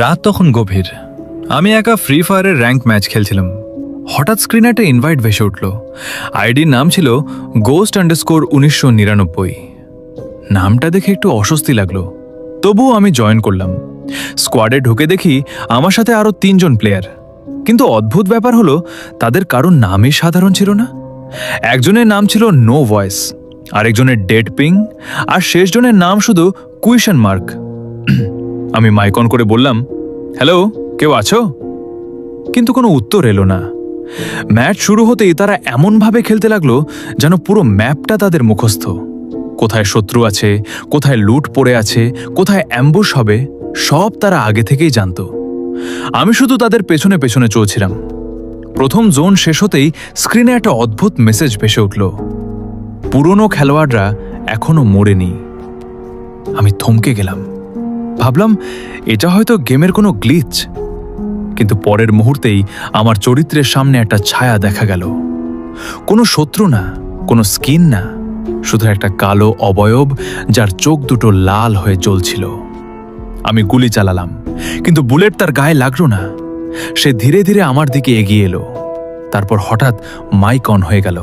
রাত তখন গভীর। আমি একা ফ্রি ফায়ারের র্যাঙ্ক ম্যাচ খেলছিলাম। হঠাৎ স্ক্রিনে একটা ইনভাইট ভেসে উঠল। আইডির নাম ছিল Ghost_1999। নামটা দেখে একটু অস্বস্তি লাগলো, তবুও আমি জয়েন করলাম। স্কোয়াডে ঢুকে দেখি আমার সাথে আরো 3 জন প্লেয়ার, কিন্তু অদ্ভুত ব্যাপার হলো তাদের কারোর নামই সাধারণ ছিল না। একজনের নাম ছিল নো ভয়েস, আরেকজনের ডেড পিং, আর শেষজনের নাম শুধু কুয়েশন মার্ক। আমি মাইক অন করে বললাম, হ্যালো, কেউ আছো? কিন্তু কোনো উত্তর এলো না। ম্যাচ শুরু হতেই তারা এমনভাবে খেলতে লাগলো যেন পুরো ম্যাপটা তাদের মুখস্থ। কোথায় শত্রু আছে, কোথায় লুট পড়ে আছে, কোথায় অ্যাম্বুশ হবে, সব তারা আগে থেকেই জানত। আমি শুধু তাদের পেছনে পেছনে চলছিলাম। প্রথম জোন শেষ হতেই স্ক্রিনে একটা অদ্ভুত মেসেজ ভেসে উঠল, পুরনো খেলোয়াড়রা এখনো মরেনি। আমি থমকে গেলাম, ভাবলাম এটা হয়তো গেমের কোনো গ্লিচ। কিন্তু পরের মুহূর্তেই আমার চরিত্রের সামনে একটা ছায়া দেখা গেল। কোনো শত্রু না, কোনো স্কিন না, শুধু একটা কালো অবয়ব যার চোখ দুটো লাল হয়ে জ্বলছিল। আমি গুলি চালালাম, কিন্তু বুলেট তার গায়ে লাগলো না। সে ধীরে ধীরে আমার দিকে এগিয়ে এলো। তারপর হঠাৎ মাইক অন হয়ে গেল।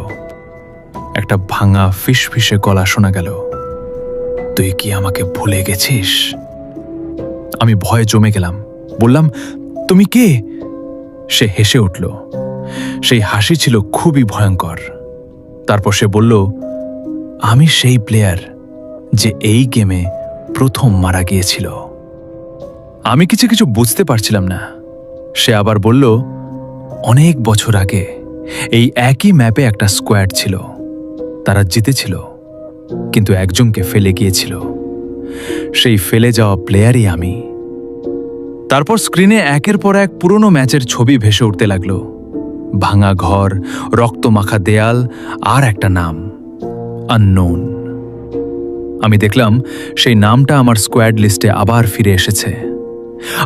একটা ভাঙা ফিসফিসে গলা শোনা গেল, তুই কি আমাকে ভুলে গেছিস? আমি ভয়ে জমে গেলাম, বললাম, তুমি কে? সে হেসে উঠল। সেই হাসি ছিল খুবই ভয়ঙ্কর। তারপর সে বলল, আমি সেই প্লেয়ার যে এই গেমে প্রথম মারা গিয়েছিল। আমি কিছু বুঝতে পারছিলাম না। সে আবার বলল, অনেক বছর আগে এই একই ম্যাপে একটা স্কোয়াড ছিল। তারা জিতেছিল, কিন্তু একজনকে ফেলে গিয়েছিল। সেই ফেলে যাওয়া প্লেয়ারই আমি। তারপর স্ক্রিনে একের পর এক পুরনো ম্যাচের ছবি ভেসে উঠতে লাগলো। ভাঙা ঘর, রক্তমাখা দেয়াল, আর একটা নাম, আননোন। আমি দেখলাম সেই নামটা আমার স্কোয়াড লিস্টে আবার ফিরে এসেছে।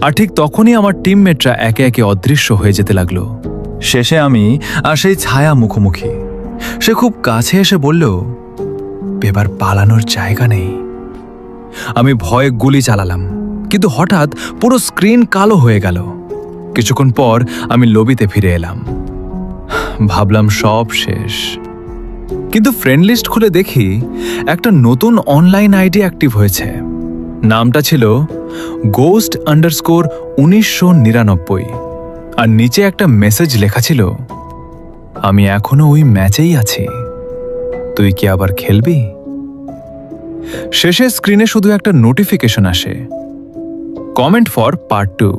আর ঠিক তখনই আমার টিমমেটরা একে একে অদৃশ্য হয়ে যেতে লাগলো। শেষে আমি আর সেই ছায়া মুখোমুখি। সে খুব কাছে এসে বলল, এবার পালানোর জায়গা নেই। আমি ভয়ে গুলি চালালাম, কিন্তু হঠাৎ পুরো স্ক্রিন কালো হয়ে গেল। কিছুক্ষণ পর আমি লবিতে ফিরে এলাম। ভাবলাম সব শেষ, কিন্তু ফ্রেন্ড লিস্ট খুলে দেখি একটা নতুন অনলাইন আইডি অ্যাক্টিভ হয়েছে। নামটা ছিল Ghost_1999, আর নিচে একটা মেসেজ লেখা ছিল, আমি এখনো ওই ম্যাচেই আছি, তুই কি আবার খেলবি? শেষে স্ক্রিনে শুধু একটা নোটিফিকেশন আসে, কমেন্ট ফর পার্ট 2।